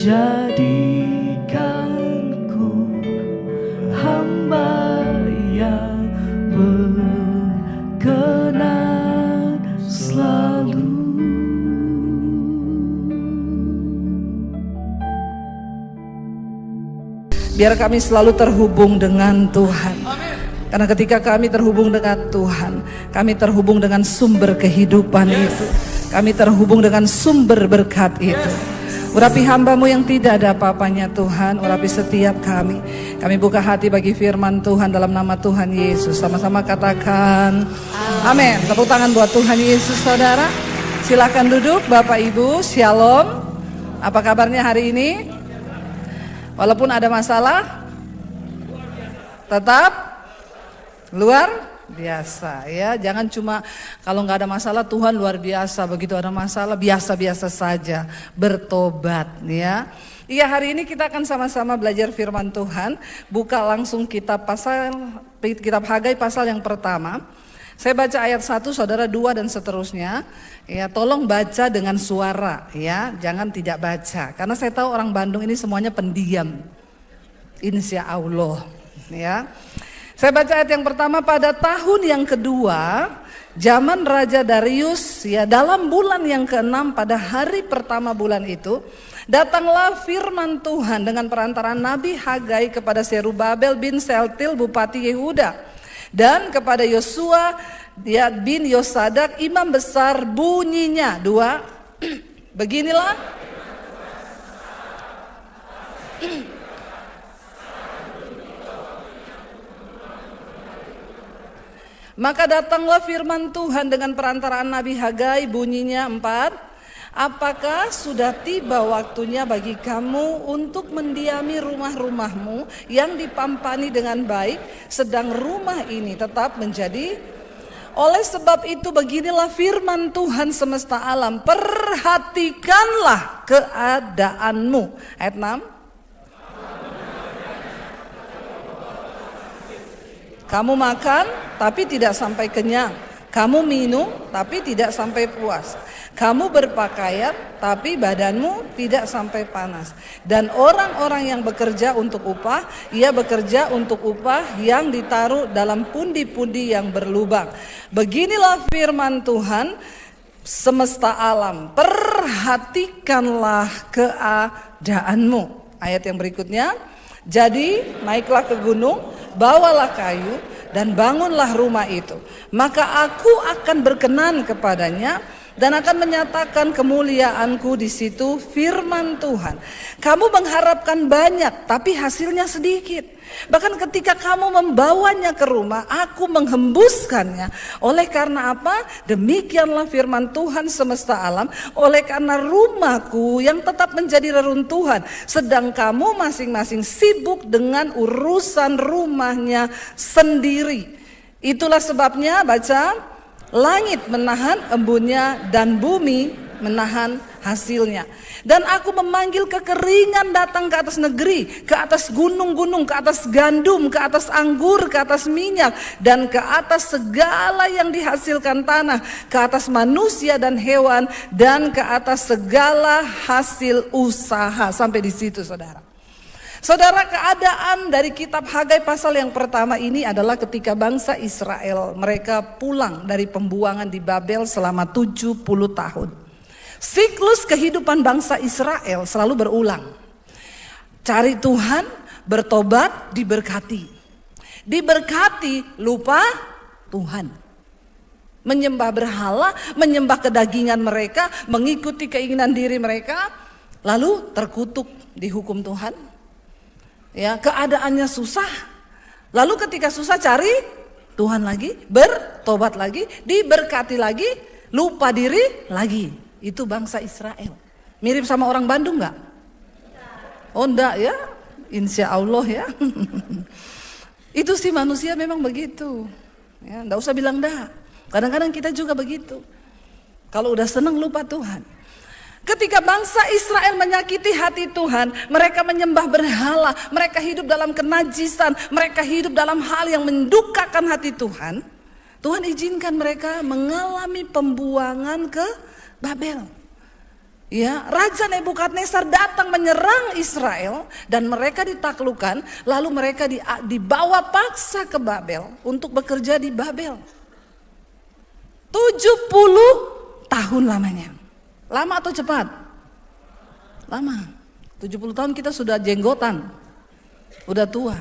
Jadikanku hamba yang berkenan selalu. Biar kami selalu terhubung dengan Tuhan. Karena ketika kami terhubung dengan Tuhan, kami terhubung dengan sumber kehidupan itu. Kami terhubung dengan sumber berkat itu. Urapi hamba-Mu yang tidak ada apa-apanya Tuhan, urapi setiap kami. Kami buka hati bagi firman Tuhan dalam nama Tuhan Yesus. Sama-sama katakan amin. Tepuk tangan buat Tuhan Yesus, saudara. Silakan duduk Bapak Ibu, Shalom. Apa kabarnya hari ini? Walaupun ada masalah, tetap luar biasa ya. Jangan cuma kalau nggak ada masalah Tuhan luar biasa, begitu ada masalah biasa-biasa saja. Bertobat ya. Iya, hari ini kita akan sama-sama belajar firman Tuhan. Buka langsung kitab Hagai pasal yang pertama. Saya baca ayat 1, saudara 2 dan seterusnya. Ya, tolong baca dengan suara ya, jangan tidak baca. Karena saya tahu orang Bandung ini semuanya pendiam. Insya Allah ya. Saya baca ayat yang pertama. Pada tahun yang kedua zaman Raja Darius ya, dalam bulan yang ke-6 pada hari pertama bulan itu, datanglah firman Tuhan dengan perantaraan Nabi Hagai kepada Zerubabel bin Sealtiel bupati Yehuda dan kepada Yosua bin Yosadak imam besar. Bunyinya 2. Beginilah maka datanglah firman Tuhan dengan perantaraan Nabi Hagai, bunyinya 4. Apakah sudah tiba waktunya bagi kamu untuk mendiami rumah-rumahmu yang dipampani dengan baik, sedang rumah ini tetap menjadi? Oleh sebab itu beginilah firman Tuhan semesta alam, perhatikanlah keadaanmu. Ayat 6. Kamu makan tapi tidak sampai kenyang. Kamu minum tapi tidak sampai puas. Kamu berpakaian tapi badanmu tidak sampai panas. Dan orang-orang yang bekerja untuk upah, ia bekerja untuk upah yang ditaruh dalam pundi-pundi yang berlubang. Beginilah firman Tuhan semesta alam, perhatikanlah keadaanmu. Ayat yang berikutnya. Jadi naiklah ke gunung, bawalah kayu dan bangunlah rumah itu. Maka aku akan berkenan kepadanya dan akan menyatakan kemuliaanku di situ. Firman Tuhan. Kamu mengharapkan banyak tapi hasilnya sedikit. Bahkan ketika kamu membawanya ke rumah, aku menghembuskannya. Oleh karena apa? Demikianlah firman Tuhan semesta alam. Oleh karena rumahku yang tetap menjadi reruntuhan, sedang kamu masing-masing sibuk dengan urusan rumahnya sendiri. Itulah sebabnya, baca, langit menahan embunnya dan bumi menahan hasilnya. Dan aku memanggil kekeringan datang ke atas negeri, ke atas gunung-gunung, ke atas gandum, ke atas anggur, ke atas minyak, dan ke atas segala yang dihasilkan tanah, ke atas manusia dan hewan, dan ke atas segala hasil usaha. Sampai di situ, saudara. Saudara, keadaan dari kitab Hagai pasal yang pertama ini adalah ketika bangsa Israel mereka pulang dari pembuangan di Babel selama 70 tahun. Siklus kehidupan bangsa Israel selalu berulang. Cari Tuhan, bertobat, diberkati. Diberkati, lupa Tuhan. Menyembah berhala, menyembah kedagingan mereka, mengikuti keinginan diri mereka, lalu terkutuk dihukum Tuhan. Ya, keadaannya susah. Lalu ketika susah cari Tuhan lagi, bertobat lagi, diberkati lagi, lupa diri lagi. Itu bangsa Israel. Mirip sama orang Bandung nggak? Oh enggak ya, insya Allah ya. Itu sih manusia memang begitu. Ya, enggak usah bilang dah. Kadang-kadang kita juga begitu. Kalau udah senang lupa Tuhan. Ketika bangsa Israel menyakiti hati Tuhan, mereka menyembah berhala, mereka hidup dalam kenajisan, mereka hidup dalam hal yang mendukakan hati Tuhan. Tuhan izinkan mereka mengalami pembuangan ke Babel. Ya, Raja Nebukadnezar datang menyerang Israel dan mereka ditaklukkan, lalu mereka dibawa paksa ke Babel untuk bekerja di Babel. 70 tahun lamanya. Lama atau cepat? Lama. 70 tahun kita sudah jenggotan, udah tua.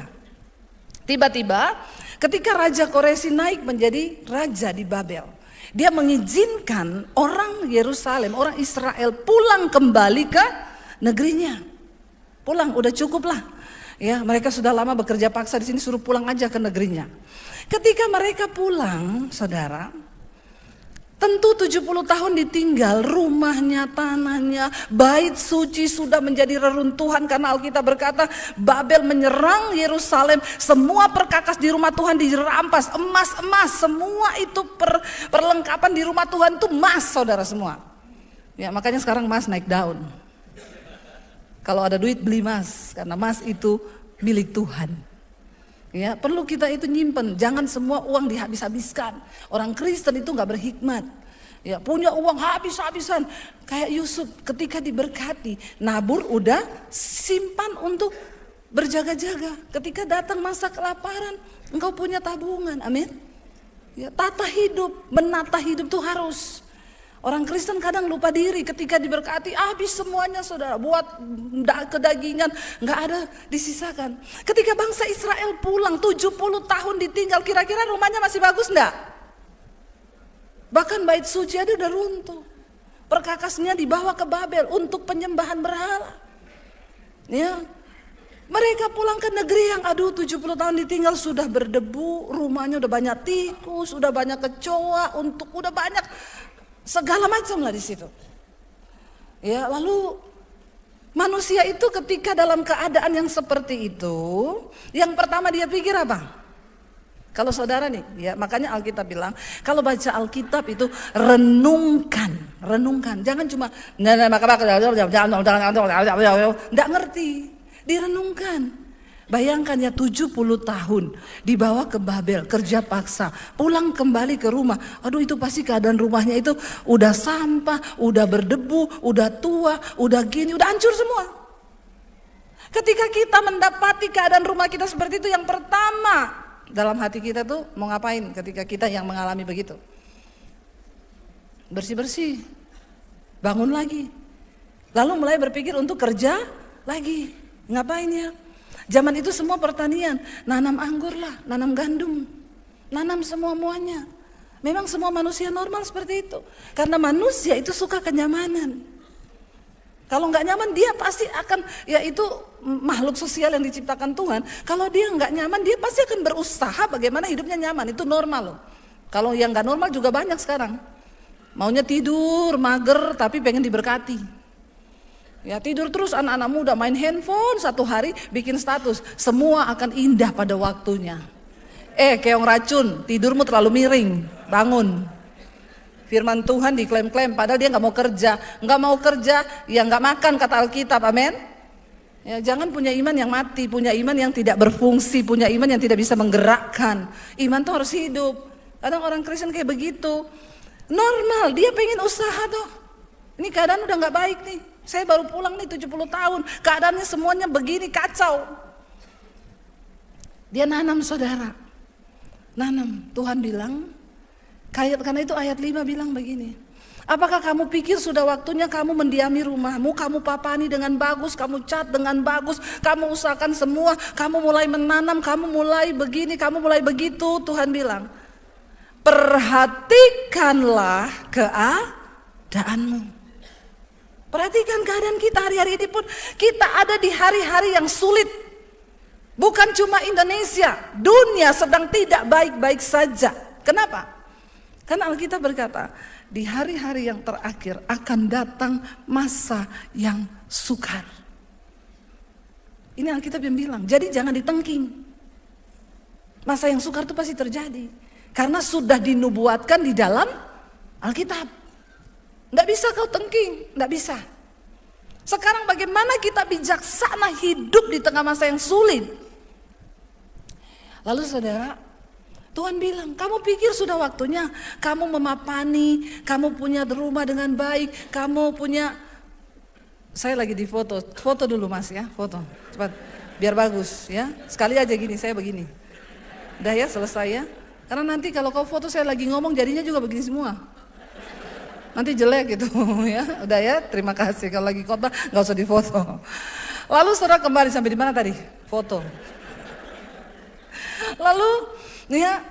Tiba-tiba ketika Raja Koresi naik menjadi raja di Babel, dia mengizinkan orang Yerusalem, orang Israel pulang kembali ke negerinya. Pulang, udah cukup lah. Ya, mereka sudah lama bekerja paksa di sini, suruh pulang aja ke negerinya. Ketika mereka pulang, saudara, tentu 70 tahun ditinggal, rumahnya, tanahnya, bait suci sudah menjadi reruntuhan karena Alkitab berkata Babel menyerang Yerusalem, semua perkakas di rumah Tuhan dirampas, emas, semua itu perlengkapan di rumah Tuhan itu emas, saudara semua. Ya, makanya sekarang emas naik daun. Kalau ada duit beli emas, karena emas itu milik Tuhan. Ya, perlu kita itu nyimpen, jangan semua uang dihabis-habiskan. Orang Kristen itu nggak berhikmat. Ya, punya uang habis-habisan. Kayak Yusuf ketika diberkati, nabur udah simpan untuk berjaga-jaga. Ketika datang masa kelaparan, engkau punya tabungan. Amin. Ya, tata hidup, menata hidup tuh harus. Orang Kristen kadang lupa diri ketika diberkati habis semuanya, saudara, buat kedagingan nggak ada disisakan. Ketika bangsa Israel pulang 70 tahun ditinggal, kira-kira rumahnya masih bagus enggak? Bahkan bait suci ada udah runtuh. Perkakasnya dibawa ke Babel untuk penyembahan berhala. Ya. Mereka pulang ke negeri yang 70 tahun ditinggal sudah berdebu, rumahnya udah banyak tikus, udah banyak kecoa, udah banyak segala macam lah di situ. Ya, lalu manusia itu ketika dalam keadaan yang seperti itu, yang pertama dia pikir apa? Kalau saudara nih, ya makanya Alkitab bilang, kalau baca Alkitab itu renungkan. Jangan cuma enggak ngerti, direnungkan. Bayangkan ya 70 tahun dibawa ke Babel, kerja paksa, pulang kembali ke rumah. Aduh, itu pasti keadaan rumahnya itu udah sampah, udah berdebu, udah tua, udah gini, udah hancur semua. Ketika kita mendapati keadaan rumah kita seperti itu, yang pertama dalam hati kita tuh mau ngapain ketika kita yang mengalami begitu? Bersih-bersih, bangun lagi. Lalu mulai berpikir untuk kerja lagi. Ngapain ya? Zaman itu semua pertanian, nanam anggur lah, nanam gandum, nanam semua-muanya. Memang semua manusia normal seperti itu. Karena manusia itu suka kenyamanan. Kalau nggak nyaman dia pasti akan, ya itu makhluk sosial yang diciptakan Tuhan. Kalau dia nggak nyaman dia pasti akan berusaha bagaimana hidupnya nyaman, itu normal loh. Kalau yang nggak normal juga banyak sekarang. Maunya tidur, mager tapi pengen diberkati. Ya, tidur terus anak-anak muda main handphone, satu hari bikin status, semua akan indah pada waktunya. Keong racun, tidurmu terlalu miring, bangun. Firman Tuhan diklaim-klaim padahal dia nggak mau kerja, ya nggak makan kata Alkitab, amin. Ya, jangan punya iman yang mati, punya iman yang tidak berfungsi, punya iman yang tidak bisa menggerakkan. Iman tuh harus hidup. Kadang orang Kristen kayak begitu, normal, dia pengen usaha tuh. Ini keadaan udah nggak baik nih. Saya baru pulang nih 70 tahun, keadaannya semuanya begini, kacau. Dia nanam, saudara. Nanam, Tuhan bilang, karena itu ayat 5 bilang begini. Apakah kamu pikir sudah waktunya kamu mendiami rumahmu, kamu papani dengan bagus, kamu cat dengan bagus, kamu usahakan semua, kamu mulai menanam, kamu mulai begini, kamu mulai begitu. Tuhan bilang, perhatikanlah keadaanmu. Perhatikan keadaan kita hari-hari ini pun, kita ada di hari-hari yang sulit. Bukan cuma Indonesia, dunia sedang tidak baik-baik saja. Kenapa? Karena Alkitab berkata, di hari-hari yang terakhir akan datang masa yang sukar. Ini Alkitab yang bilang, jadi jangan ditengking. Masa yang sukar itu pasti terjadi. Karena sudah dinubuatkan di dalam Alkitab. Nggak bisa kau tengking, nggak bisa. Sekarang bagaimana kita bijaksana hidup di tengah masa yang sulit? Lalu saudara, Tuhan bilang, kamu pikir sudah waktunya kamu memapani, kamu punya rumah dengan baik, kamu punya Saya lagi di foto. Foto dulu Mas ya, foto. Cepat. Biar bagus ya. Sekali aja gini, saya begini. Udah ya, selesai ya. Karena nanti kalau kau foto saya lagi ngomong jadinya juga begini semua. Nanti jelek gitu ya. Udah ya, terima kasih. Kalau lagi khotbah nggak usah difoto. Lalu saudara kembali sampai di mana tadi? Foto. Lalu ya,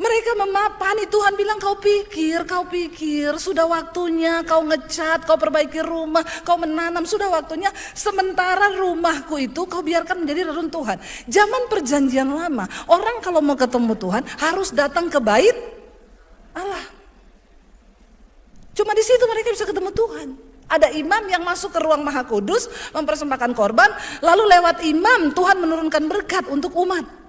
mereka memapani, Tuhan bilang kau pikir, sudah waktunya kau ngecat, kau perbaiki rumah, kau menanam, sudah waktunya. Sementara rumahku itu kau biarkan menjadi reruntuhan. Zaman perjanjian lama, orang kalau mau ketemu Tuhan harus datang ke bait Allah. Cuma di situ mereka bisa ketemu Tuhan. Ada imam yang masuk ke ruang Maha Kudus, mempersembahkan korban, lalu lewat imam Tuhan menurunkan berkat untuk umat.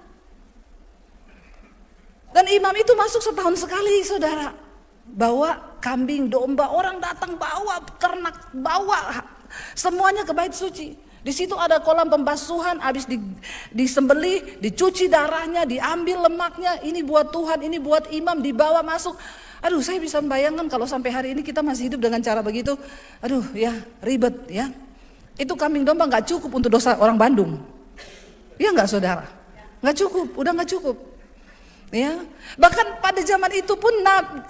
Dan imam itu masuk setahun sekali saudara. Bawa kambing, domba, orang datang bawa ternak, bawa semuanya ke bait suci. Di situ ada kolam pembasuhan, habis disembelih, dicuci darahnya, diambil lemaknya. Ini buat Tuhan, ini buat imam, dibawa masuk. Aduh, saya bisa membayangkan kalau sampai hari ini kita masih hidup dengan cara begitu. Aduh ya, ribet ya. Itu kambing domba gak cukup untuk dosa orang Bandung. Iya gak saudara? Gak cukup, udah gak cukup. Ya, bahkan pada zaman itu pun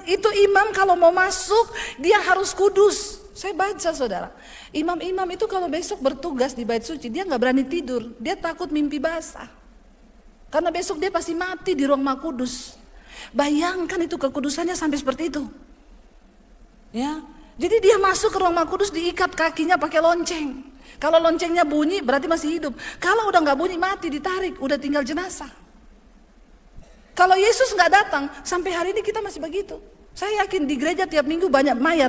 itu imam kalau mau masuk dia harus kudus. Saya baca saudara, imam-imam itu kalau besok bertugas di bait suci dia nggak berani tidur, dia takut mimpi basah. Karena besok dia pasti mati di ruang Maha Kudus. Bayangkan itu kekudusannya sampai seperti itu. Ya, jadi dia masuk ke ruang Maha Kudus diikat kakinya pakai lonceng. Kalau loncengnya bunyi berarti masih hidup. Kalau udah nggak bunyi mati ditarik, udah tinggal jenazah. Kalau Yesus nggak datang, sampai hari ini kita masih begitu. Saya yakin di gereja tiap minggu banyak mayat.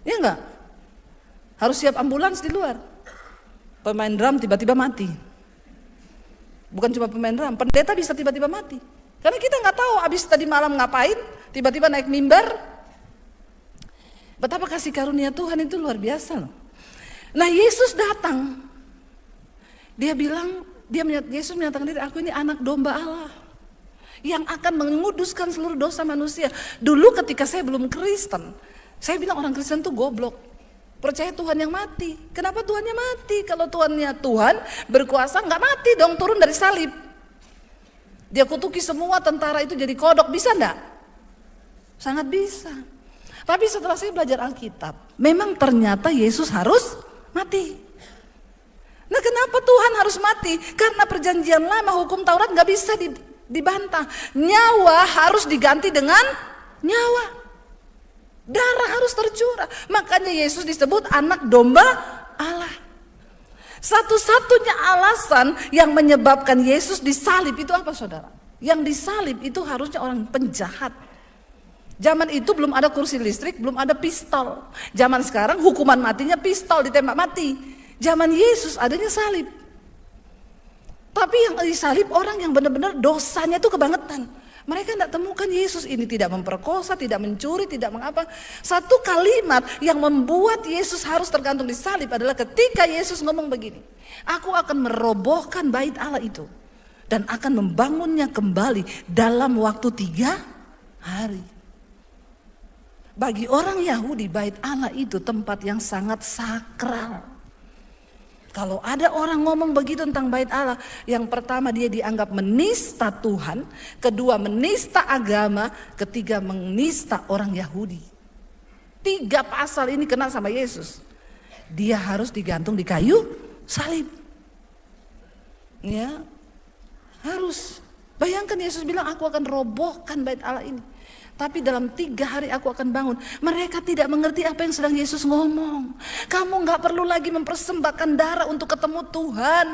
Ya enggak? Harus siap ambulans di luar. Pemain drum tiba-tiba mati. Bukan cuma pemain drum, pendeta bisa tiba-tiba mati. Karena kita nggak tahu abis tadi malam ngapain, tiba-tiba naik mimbar. Betapa kasih karunia Tuhan itu luar biasa loh. Nah Yesus datang. Dia bilang, Yesus menyatakan diri, aku ini anak domba Allah yang akan menguduskan seluruh dosa manusia. Dulu ketika saya belum Kristen, saya bilang orang Kristen tuh goblok, percaya Tuhan yang mati. Kenapa Tuhannya mati? Kalau Tuhannya Tuhan berkuasa nggak mati dong, turun dari salib. Dia kutuki semua tentara itu jadi kodok, bisa enggak? Sangat bisa. Tapi setelah saya belajar Alkitab, memang ternyata Yesus harus mati. Nah kenapa Tuhan harus mati? Karena perjanjian lama hukum Taurat gak bisa dibantah. Nyawa harus diganti dengan nyawa. Darah harus tercurah. Makanya Yesus disebut anak domba Allah. Satu-satunya alasan yang menyebabkan Yesus disalib itu apa saudara? Yang disalib itu harusnya orang penjahat. Zaman itu belum ada kursi listrik, belum ada pistol. Zaman sekarang hukuman matinya pistol, ditembak mati. Zaman Yesus adanya salib. Tapi yang disalib orang yang benar-benar dosanya itu kebangetan. Mereka tidak temukan Yesus ini tidak memperkosa, tidak mencuri, tidak mengapa. Satu kalimat yang membuat Yesus harus tergantung di salib adalah ketika Yesus ngomong begini. Aku akan merobohkan bait Allah itu. Dan akan membangunnya kembali dalam waktu 3 hari. Bagi orang Yahudi bait Allah itu tempat yang sangat sakral. Kalau ada orang ngomong begitu tentang bait Allah, yang pertama dia dianggap menista Tuhan, kedua menista agama, ketiga menista orang Yahudi. 3 pasal ini kena sama Yesus. Dia harus digantung di kayu salib. Ya, harus. Bayangkan Yesus bilang aku akan robohkan bait Allah ini. Tapi dalam 3 hari aku akan bangun. Mereka tidak mengerti apa yang sedang Yesus ngomong. Kamu gak perlu lagi mempersembahkan darah untuk ketemu Tuhan.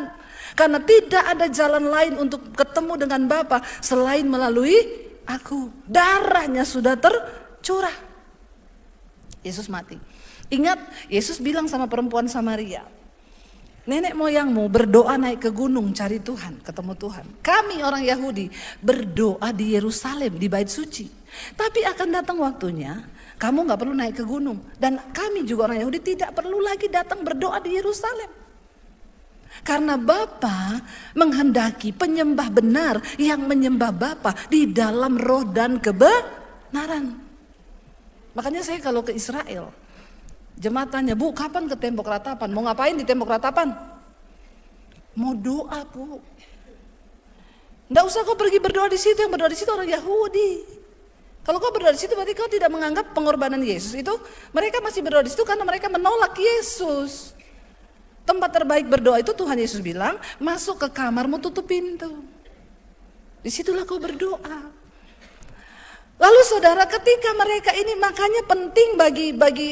Karena tidak ada jalan lain untuk ketemu dengan Bapa selain melalui aku. Darahnya sudah tercurah. Yesus mati. Ingat Yesus bilang sama perempuan Samaria. Nenek moyangmu berdoa naik ke gunung cari Tuhan, ketemu Tuhan. Kami orang Yahudi berdoa di Yerusalem, di bait suci. Tapi akan datang waktunya, kamu gak perlu naik ke gunung. Dan kami juga orang Yahudi tidak perlu lagi datang berdoa di Yerusalem. Karena Bapa menghendaki penyembah benar yang menyembah Bapa di dalam roh dan kebenaran. Makanya saya kalau ke Israel, Jemaat tanya, Bu, kapan ke tembok ratapan? Mau ngapain di tembok ratapan? Mau doa, Bu. Nggak usah kau pergi berdoa di situ, yang berdoa di situ orang Yahudi. Kalau kau berdoa di situ berarti kau tidak menganggap pengorbanan Yesus itu. Mereka masih berdoa di situ karena mereka menolak Yesus. Tempat terbaik berdoa itu Tuhan Yesus bilang, masuk ke kamarmu, tutup pintu. Disitulah kau berdoa. Lalu saudara, ketika mereka ini, makanya penting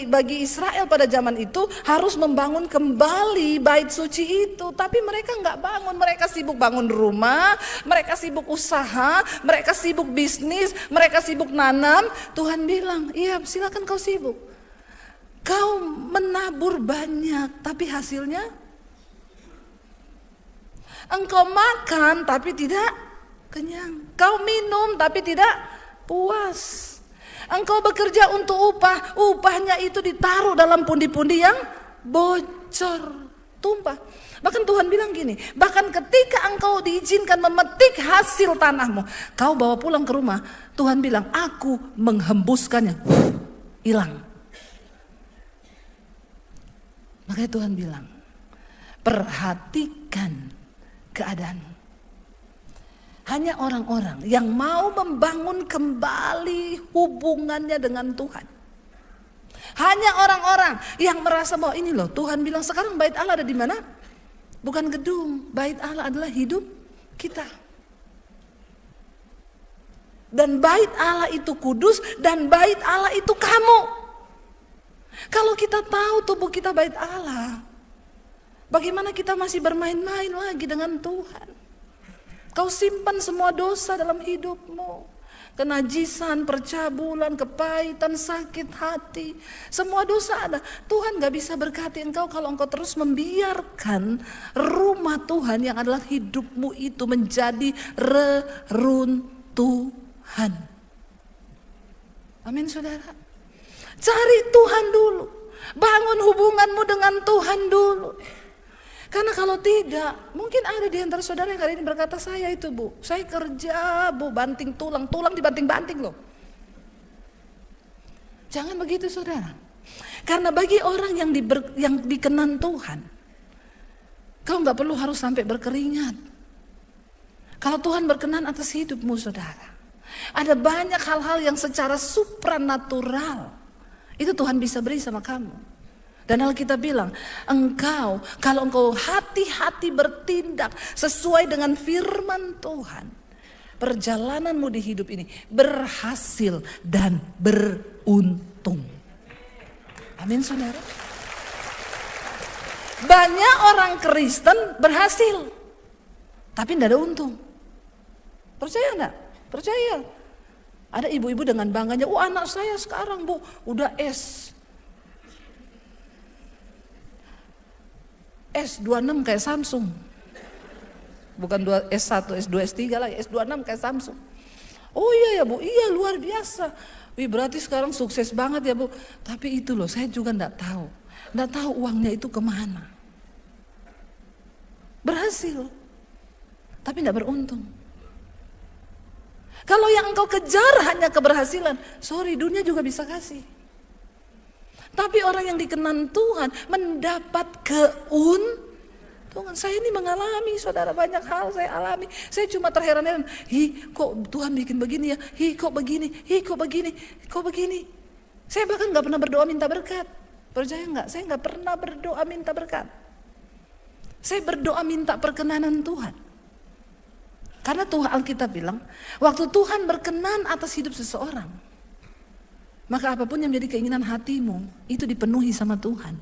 bagi Israel pada zaman itu harus membangun kembali bait suci itu. Tapi mereka nggak bangun, mereka sibuk bangun rumah, mereka sibuk usaha, mereka sibuk bisnis, mereka sibuk nanam. Tuhan bilang, iya silakan kau sibuk. Kau menabur banyak, tapi hasilnya engkau makan tapi tidak kenyang. Kau minum tapi tidak puas. Engkau bekerja untuk upah, upahnya itu ditaruh dalam pundi-pundi yang bocor, tumpah. Bahkan Tuhan bilang gini, bahkan ketika engkau diizinkan memetik hasil tanahmu, kau bawa pulang ke rumah, Tuhan bilang, aku menghembuskannya, hilang. Makanya Tuhan bilang, perhatikan keadaanmu. Hanya orang-orang yang mau membangun kembali hubungannya dengan Tuhan. Hanya orang-orang yang merasa bahwa ini loh, Tuhan bilang sekarang bait Allah ada di mana? Bukan gedung, bait Allah adalah hidup kita. Dan bait Allah itu kudus, dan bait Allah itu kamu. Kalau kita tahu tubuh kita bait Allah, bagaimana kita masih bermain-main lagi dengan Tuhan? Kau simpan semua dosa dalam hidupmu. Kenajisan, percabulan, kepahitan, sakit hati. Semua dosa ada. Tuhan gak bisa berkati engkau kalau engkau terus membiarkan rumah Tuhan yang adalah hidupmu itu menjadi reruntuhan. Amin saudara. Cari Tuhan dulu. Bangun hubunganmu dengan Tuhan dulu. Karena kalau tidak, mungkin ada di antara saudara yang hari ini berkata, saya itu Bu, saya kerja Bu, banting tulang dibanting-banting loh. Jangan begitu saudara. Karena bagi orang yang dikenan Tuhan, kau gak perlu harus sampai berkeringat. Kalau Tuhan berkenan atas hidupmu saudara, ada banyak hal-hal yang secara supranatural itu Tuhan bisa beri sama kamu. Dan Alkitab bilang, kalau engkau hati-hati bertindak sesuai dengan firman Tuhan, perjalananmu di hidup ini berhasil dan beruntung. Amin saudara. Banyak orang Kristen berhasil, tapi tidak ada untung. Percaya enggak? Percaya. Ada ibu-ibu dengan bangganya, anak saya sekarang Bu, udah S26 kayak Samsung. Bukan S1, S2, S3 lagi, S26 kayak Samsung. Oh iya ya Bu, iya luar biasa. Wih berarti sekarang sukses banget ya Bu. Tapi itu loh saya juga enggak tahu. Enggak tahu uangnya itu kemana. Berhasil, tapi enggak beruntung. Kalau yang engkau kejar hanya keberhasilan, sorry dunia juga bisa kasih. Tapi orang yang dikenan Tuhan mendapat keuntungan. Saya ini mengalami saudara, banyak hal saya alami. Saya cuma terheran-heran, kok Tuhan bikin begini ya, kok begini, kok begini. Saya bahkan gak pernah berdoa minta berkat. Percaya gak? Saya gak pernah berdoa minta berkat. Saya berdoa minta perkenanan Tuhan. Karena Tuhan Alkitab bilang, waktu Tuhan berkenan atas hidup seseorang, maka apapun yang menjadi keinginan hatimu, itu dipenuhi sama Tuhan.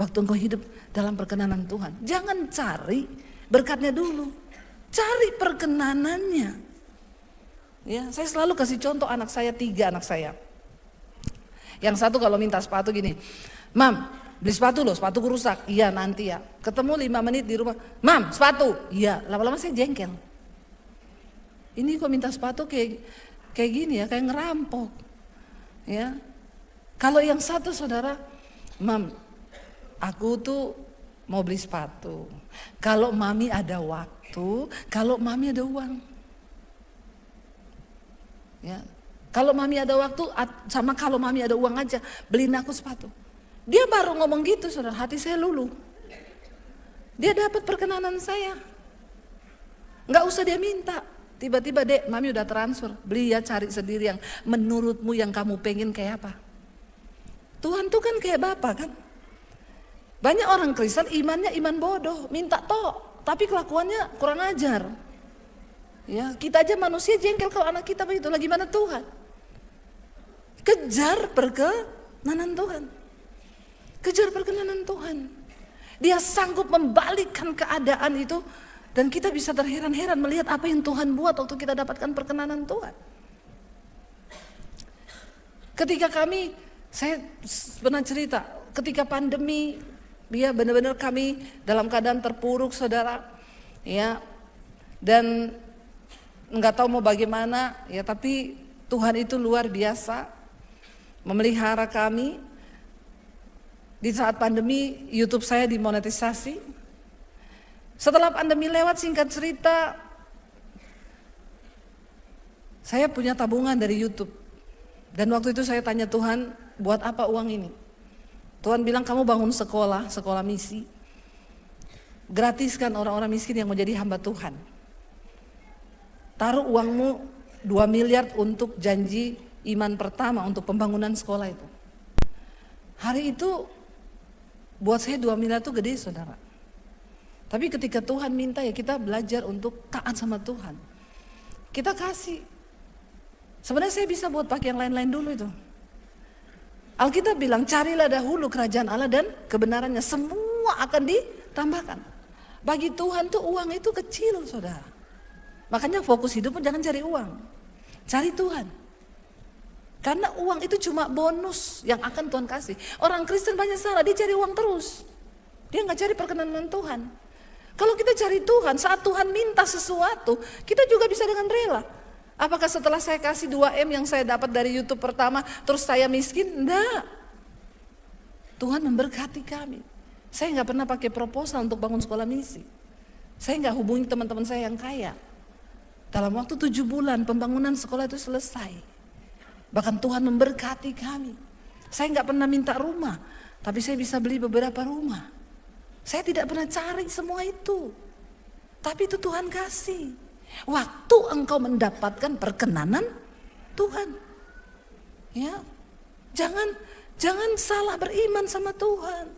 Waktu engkau hidup dalam perkenanan Tuhan, jangan cari berkatnya dulu, cari perkenanannya. Ya, saya selalu kasih contoh anak saya, 3 anak saya. Yang satu kalau minta sepatu gini, Mam, beli sepatu loh, sepatuku rusak. Iya nanti ya. Ketemu 5 menit di rumah, Mam, sepatu. Iya, lama-lama saya jengkel. Ini kok minta sepatu kayak gini ya, kayak ngerampok. Ya. Kalau yang satu saudara, Mam, aku tuh mau beli sepatu. Kalau Mami ada waktu, kalau Mami ada uang. Ya. Kalau mami ada waktu, sama kalau mami ada uang aja, beliin aku sepatu. Dia baru ngomong gitu saudara, hati saya luluh. Dia dapat perkenanan saya. Nggak usah dia minta. Tiba-tiba dek, mami udah transfer. Beli ya, cari sendiri yang menurutmu yang kamu pengen kayak apa. Tuhan tuh kan kayak Bapa kan. Banyak orang Kristen imannya iman bodoh, minta tok, tapi kelakuannya kurang ajar. Ya, kita aja manusia jengkel kalau anak kita begitu, lagi mana Tuhan? Kejar perkenanan Tuhan. Kejar perkenanan Tuhan. Dia sanggup membalikkan keadaan itu dan kita bisa terheran-heran melihat apa yang Tuhan buat waktu kita dapatkan perkenanan Tuhan. Ketika saya pernah cerita, ketika pandemi, ya benar-benar kami dalam keadaan terpuruk saudara, ya, dan nggak tahu mau bagaimana, ya tapi Tuhan itu luar biasa memelihara kami. Di saat pandemi YouTube saya dimonetisasi. Setelah pandemi lewat, singkat cerita, saya punya tabungan dari YouTube. Dan waktu itu saya tanya Tuhan, buat apa uang ini? Tuhan bilang kamu bangun sekolah misi. Gratiskan orang-orang miskin yang mau jadi hamba Tuhan. Taruh uangmu 2 miliar untuk janji iman pertama untuk pembangunan sekolah itu. Hari itu buat saya 2 miliar itu gede saudara. Tapi ketika Tuhan minta ya kita belajar untuk taat sama Tuhan. Kita kasih. Sebenarnya saya bisa buat pakai yang lain-lain dulu itu. Alkitab bilang carilah dahulu kerajaan Allah dan kebenarannya, semua akan ditambahkan. Bagi Tuhan tuh uang itu kecil saudara. Makanya fokus hidup pun jangan cari uang. Cari Tuhan. Karena uang itu cuma bonus yang akan Tuhan kasih. Orang Kristen banyak salah, dia cari uang terus. Dia gak cari perkenanan Tuhan. Kalau kita cari Tuhan, saat Tuhan minta sesuatu, kita juga bisa dengan rela. Apakah setelah saya kasih 2M yang saya dapat dari YouTube pertama, terus saya miskin? Enggak. Tuhan memberkati kami. Saya gak pernah pakai proposal untuk bangun sekolah misi. Saya gak hubungi teman-teman saya yang kaya. Dalam waktu 7 bulan pembangunan sekolah itu selesai. Bahkan Tuhan memberkati kami. Saya nggak pernah minta rumah, tapi saya bisa beli beberapa rumah. Saya tidak pernah cari semua itu, tapi itu Tuhan kasih. Waktu engkau mendapatkan perkenanan Tuhan, ya, jangan salah beriman sama Tuhan.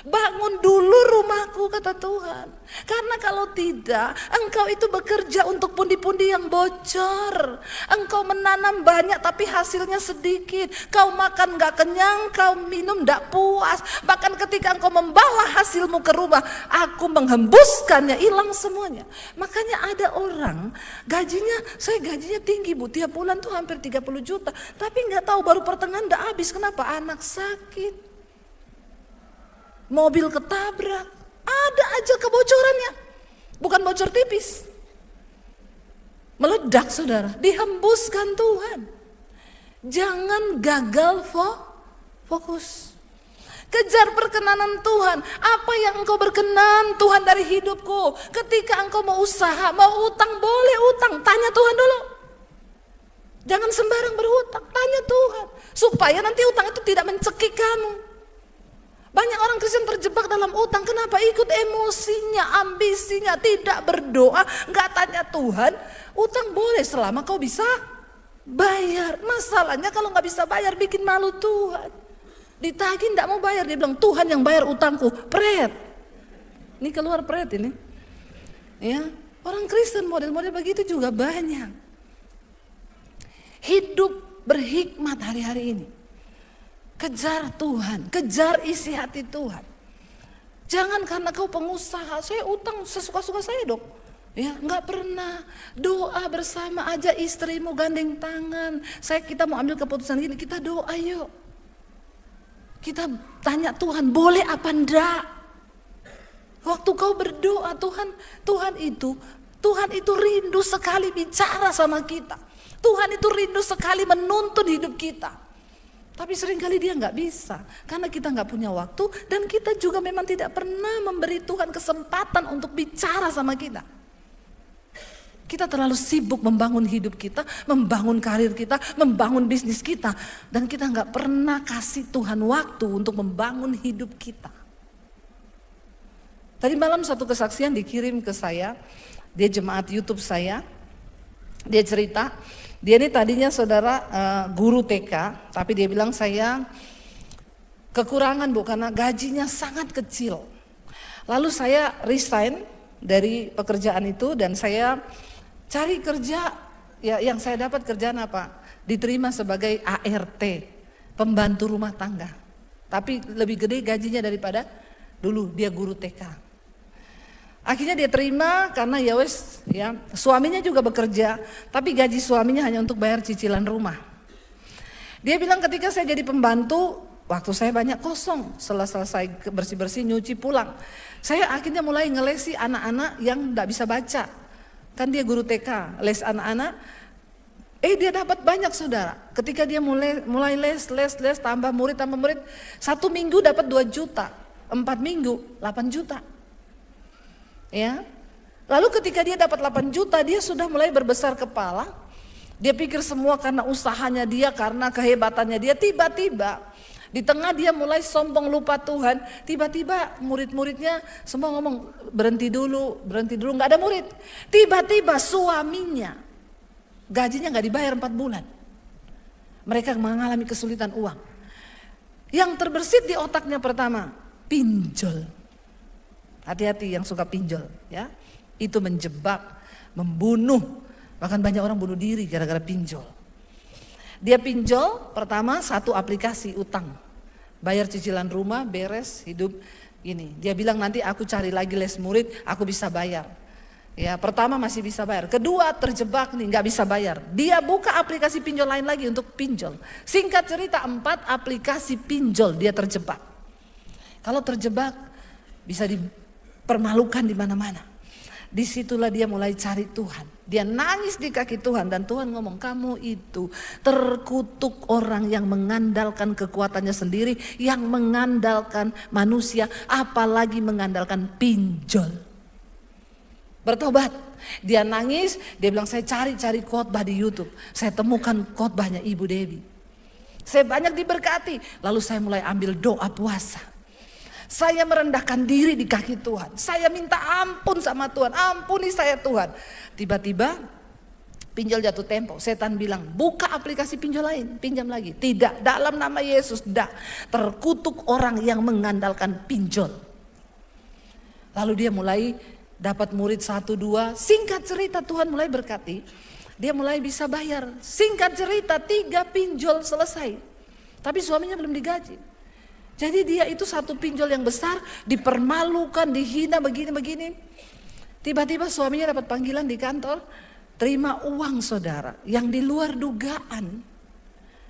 Bangun dulu rumahku kata Tuhan. Karena kalau tidak, engkau itu bekerja untuk pundi-pundi yang bocor. Engkau menanam banyak tapi hasilnya sedikit. Kau makan gak kenyang, kau minum gak puas. Bahkan ketika engkau membawa hasilmu ke rumah, aku menghembuskannya, hilang semuanya. Makanya ada orang saya gajinya tinggi bu, tiap bulan tuh hampir 30 juta. Tapi gak tahu baru pertengahan udah habis. Kenapa? Anak sakit, mobil ketabrak, ada aja kebocorannya. Bukan bocor tipis, meledak saudara, dihembuskan Tuhan. Jangan gagal fokus. Kejar perkenanan Tuhan. Apa yang engkau berkenan Tuhan dari hidupku. Ketika engkau mau usaha, mau utang, boleh utang, tanya Tuhan dulu. Jangan sembarang berhutang, tanya Tuhan. Supaya nanti utang itu tidak mencekik kamu. Banyak orang Kristen terjebak dalam utang. Kenapa? Ikut emosinya, ambisinya, tidak berdoa, nggak tanya Tuhan. Utang boleh selama kau bisa bayar. Masalahnya kalau nggak bisa bayar bikin malu Tuhan. Ditagih nggak mau bayar, dia bilang Tuhan yang bayar utangku. Pret. Ini keluar pret ini. Ya, orang Kristen model-model begitu juga banyak. Hidup berhikmat hari-hari ini. Kejar Tuhan, kejar isi hati Tuhan. Jangan karena kau pengusaha, saya utang sesuka-suka saya dok. Ya, nggak pernah. Doa bersama aja, istrimu gandeng tangan. Kita mau ambil keputusan gini, kita doa yuk. Kita tanya Tuhan, boleh apa enggak? Waktu kau berdoa, Tuhan itu rindu sekali bicara sama kita. Tuhan itu rindu sekali menuntun hidup kita. Tapi seringkali dia nggak bisa, karena kita nggak punya waktu dan kita juga memang tidak pernah memberi Tuhan kesempatan untuk bicara sama kita. Kita terlalu sibuk membangun hidup kita, membangun karir kita, membangun bisnis kita. Dan kita nggak pernah kasih Tuhan waktu untuk membangun hidup kita. Tadi malam satu kesaksian dikirim ke saya, dia jemaat YouTube saya. Dia cerita, dia ini tadinya saudara guru TK, tapi dia bilang saya kekurangan Bu karena gajinya sangat kecil. Lalu saya resign dari pekerjaan itu dan saya cari kerja, ya yang saya dapat kerjaan apa? Diterima sebagai ART, pembantu rumah tangga. Tapi lebih gede gajinya daripada dulu dia guru TK. Akhirnya dia terima karena ya wes ya, suaminya juga bekerja, tapi gaji suaminya hanya untuk bayar cicilan rumah. Dia bilang ketika saya jadi pembantu, waktu saya banyak kosong, setelah selesai bersih-bersih nyuci pulang. Saya akhirnya mulai ngelesi anak-anak yang tidak bisa baca. Kan dia guru TK, les anak-anak. Dia dapat banyak saudara. Ketika dia mulai les, tambah murid. 1 minggu dapat 2 juta, 4 minggu 8 juta. Ya. Lalu ketika dia dapat 8 juta, dia sudah mulai berbesar kepala. Dia pikir semua karena usahanya dia, karena kehebatannya dia. Tiba-tiba di tengah dia mulai sombong lupa Tuhan, tiba-tiba murid-muridnya semua ngomong berhenti dulu, nggak ada murid. Tiba-tiba suaminya gajinya nggak dibayar 4 bulan. Mereka mengalami kesulitan uang. Yang terbersit di otaknya pertama, pinjol. Hati-hati yang suka pinjol ya. Itu menjebak, membunuh, bahkan banyak orang bunuh diri gara-gara pinjol. Dia pinjol pertama 1 aplikasi utang. Bayar cicilan rumah, beres, hidup ini. Dia bilang nanti aku cari lagi les murid, aku bisa bayar. Ya, pertama masih bisa bayar. Kedua terjebak nih, nggak bisa bayar. Dia buka aplikasi pinjol lain lagi untuk pinjol. Singkat cerita 4 aplikasi pinjol dia terjebak. Kalau terjebak bisa dipermalukan di mana-mana. Disitulah dia mulai cari Tuhan. Dia nangis di kaki Tuhan dan Tuhan ngomong, kamu itu terkutuk orang yang mengandalkan kekuatannya sendiri, yang mengandalkan manusia, apalagi mengandalkan pinjol. Bertobat, dia nangis, dia bilang saya cari-cari khotbah di YouTube, saya temukan khotbahnya Ibu Dewi. Saya banyak diberkati, lalu saya mulai ambil doa puasa. Saya merendahkan diri di kaki Tuhan. Saya minta ampun sama Tuhan. Ampuni saya Tuhan. Tiba-tiba pinjol jatuh tempo. Setan bilang buka aplikasi pinjol lain. Pinjam lagi. Tidak. Dalam nama Yesus. Tidak. Terkutuk orang yang mengandalkan pinjol. Lalu dia mulai dapat murid 1, 2. Singkat cerita Tuhan mulai berkati. Dia mulai bisa bayar. Singkat cerita 3 pinjol selesai. Tapi suaminya belum digaji. Jadi dia itu 1 pinjol yang besar, dipermalukan, dihina begini-begini. Tiba-tiba suaminya dapat panggilan di kantor, terima uang saudara yang di luar dugaan.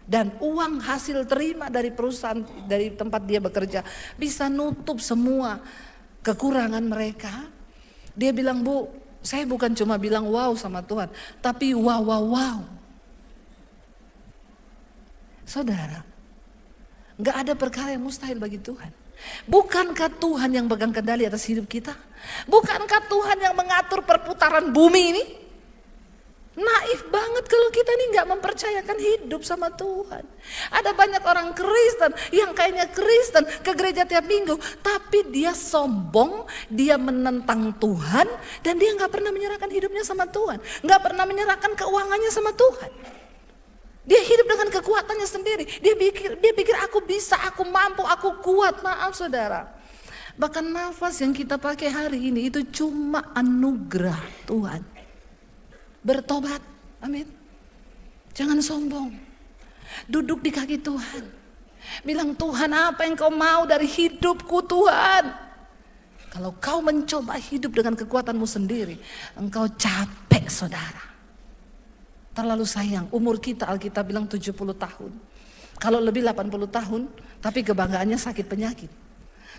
Dan uang hasil terima dari perusahaan, dari tempat dia bekerja, bisa nutup semua kekurangan mereka. Dia bilang, Bu, saya bukan cuma bilang wow sama Tuhan, tapi wow. Saudara, gak ada perkara yang mustahil bagi Tuhan. Bukankah Tuhan yang pegang kendali atas hidup kita? Bukankah Tuhan yang mengatur perputaran bumi ini? Naif banget kalau kita ini gak mempercayakan hidup sama Tuhan. Ada banyak orang Kristen yang kayaknya Kristen ke gereja tiap minggu, tapi dia sombong, dia menentang Tuhan, dan dia gak pernah menyerahkan hidupnya sama Tuhan. Gak pernah menyerahkan keuangannya sama Tuhan. Dia hidup dengan kekuatannya sendiri. Dia pikir aku bisa, aku mampu, aku kuat. Maaf saudara. Bahkan nafas yang kita pakai hari ini itu cuma anugerah Tuhan. Bertobat. Amin. Jangan sombong. Duduk di kaki Tuhan. Bilang, Tuhan, apa yang kau mau dari hidupku Tuhan? Kalau kau mencoba hidup dengan kekuatanmu sendiri, engkau capek saudara. Terlalu sayang, umur kita Alkitab bilang 70 tahun. Kalau lebih 80 tahun, tapi kebanggaannya sakit penyakit.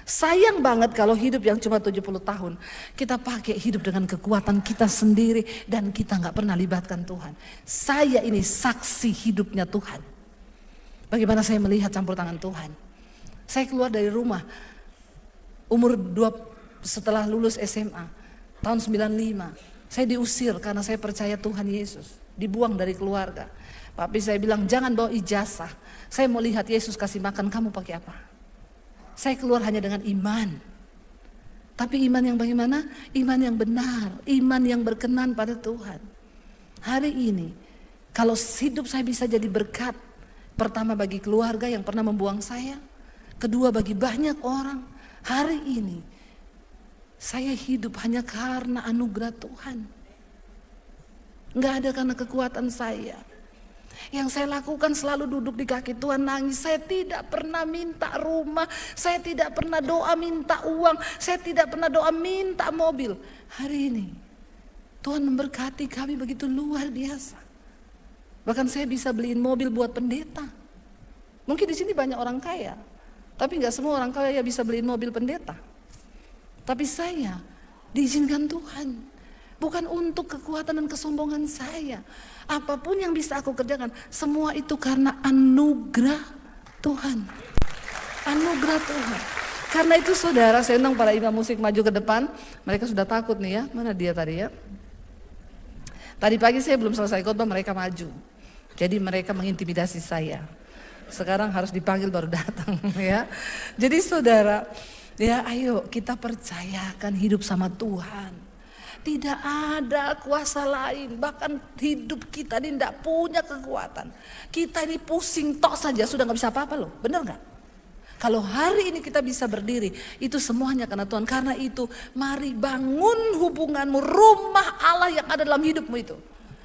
Sayang banget kalau hidup yang cuma 70 tahun. Kita pakai hidup dengan kekuatan kita sendiri dan kita gak pernah libatkan Tuhan. Saya ini saksi hidupnya Tuhan. Bagaimana saya melihat campur tangan Tuhan. Saya keluar dari rumah umur 2 setelah lulus SMA tahun 95. Saya diusir karena saya percaya Tuhan Yesus. Dibuang dari keluarga. Tapi saya bilang jangan bawa ijazah. Saya mau lihat Yesus kasih makan, kamu pakai apa? Saya keluar hanya dengan iman. Tapi iman yang bagaimana? Iman yang benar. Iman yang berkenan pada Tuhan. Hari ini kalau hidup saya bisa jadi berkat. Pertama bagi keluarga yang pernah membuang saya. Kedua bagi banyak orang. Hari ini saya hidup hanya karena anugerah Tuhan. Enggak ada karena kekuatan saya. Yang saya lakukan selalu duduk di kaki Tuhan nangis. Saya tidak pernah minta rumah. Saya tidak pernah doa minta uang. Saya tidak pernah doa minta mobil. Hari ini Tuhan memberkati kami begitu luar biasa. Bahkan saya bisa beliin mobil buat pendeta. Mungkin di sini banyak orang kaya. Tapi nggak semua orang kaya bisa beliin mobil pendeta. Tapi saya diizinkan Tuhan. Bukan untuk kekuatan dan kesombongan saya. Apapun yang bisa aku kerjakan, semua itu karena anugerah Tuhan. Anugerah Tuhan. Karena itu saudara, saya undang para imam musik maju ke depan. Mereka sudah takut nih ya. Mana dia tadi ya? Tadi pagi saya belum selesai khotbah, mereka maju. Jadi mereka mengintimidasi saya. Sekarang harus dipanggil baru datang ya. Jadi saudara, ya ayo kita percayakan hidup sama Tuhan. Tidak ada kuasa lain, bahkan hidup kita ini tidak punya kekuatan. Kita ini pusing tok saja sudah gak bisa apa-apa loh, benar gak? Kalau hari ini kita bisa berdiri, itu semuanya karena Tuhan. Karena itu mari bangun hubunganmu, rumah Allah yang ada dalam hidupmu itu.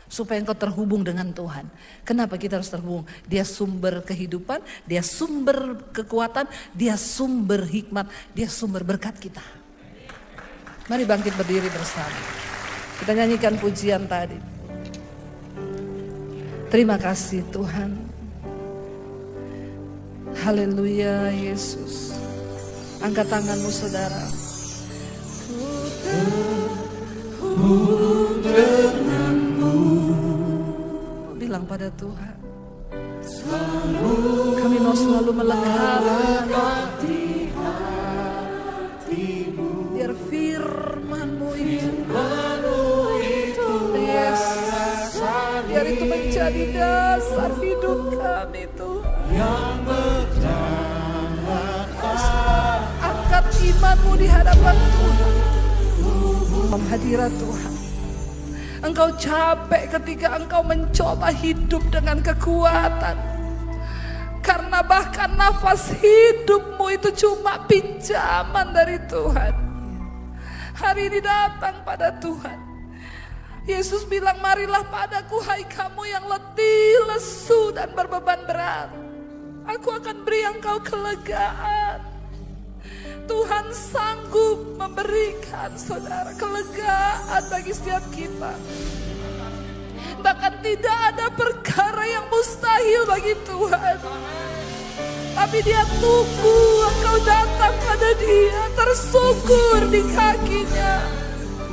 Supaya engkau terhubung dengan Tuhan. Kenapa kita harus terhubung? Dia sumber kehidupan, dia sumber kekuatan, dia sumber hikmat, dia sumber berkat kita. Mari bangkit berdiri bersama. Kita nyanyikan pujian tadi. Terima kasih Tuhan. Haleluya Yesus. Angkat tanganmu saudara. Bilang pada Tuhan, kami mau selalu melekat biar firman-Mu itu, yes, biar itu menjadi dasar hidup kami Tuhan. Angkat iman-Mu di hadapan Tuhan. Hadirat Tuhan. Engkau capek ketika engkau mencoba hidup dengan kekuatan. Karena bahkan nafas hidupmu itu cuma pinjaman dari Tuhan. Hari ini datang pada Tuhan. Yesus bilang, marilah padaku hai kamu yang letih, lesu dan berbeban berat. Aku akan beri engkau kelegaan. Tuhan sanggup memberikan saudara kelegaan bagi setiap kita. Bahkan tidak ada perkara yang mustahil bagi Tuhan. Tapi Dia tunggu engkau datang pada Dia, tersungkur di kakinya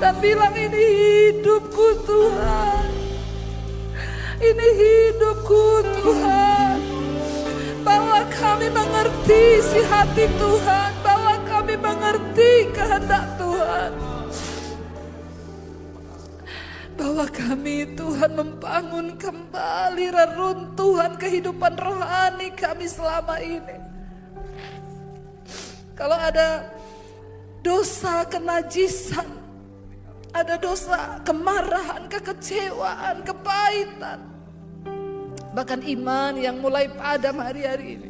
dan bilang, ini hidupku Tuhan. Ini hidupku Tuhan. Bahwa kami mengerti isi hati Tuhan, bahwa kami mengerti kehendak Tuhan, bahwa kami Tuhan membangun kembali reruntuhan kehidupan rohani kami selama ini. Kalau ada dosa kenajisan, ada dosa kemarahan, kekecewaan, kepahitan, bahkan iman yang mulai padam hari-hari ini,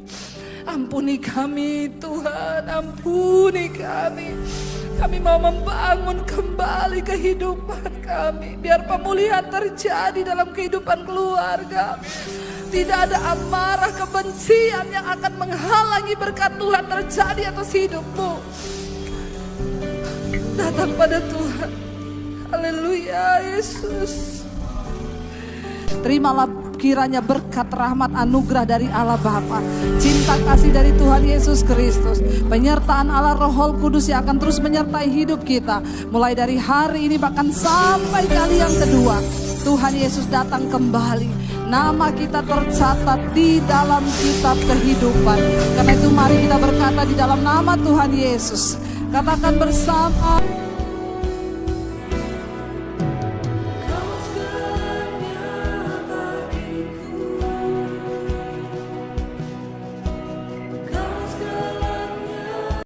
ampuni kami Tuhan, ampuni kami. Kami mau membangun kembali kehidupan kami. Biar pemulihan terjadi dalam kehidupan keluarga. Tidak ada amarah, kebencian yang akan menghalangi berkat Tuhan terjadi atas hidupmu. Datang pada Tuhan. Haleluya Yesus. Terimalah kiranya berkat, rahmat, anugerah dari Allah Bapa, cinta kasih dari Tuhan Yesus Kristus, penyertaan Allah Roh Kudus yang akan terus menyertai hidup kita mulai dari hari ini bahkan sampai kali yang kedua. Tuhan Yesus datang kembali, nama kita tercatat di dalam kitab kehidupan. Karena itu mari kita berkata di dalam nama Tuhan Yesus, katakan bersama.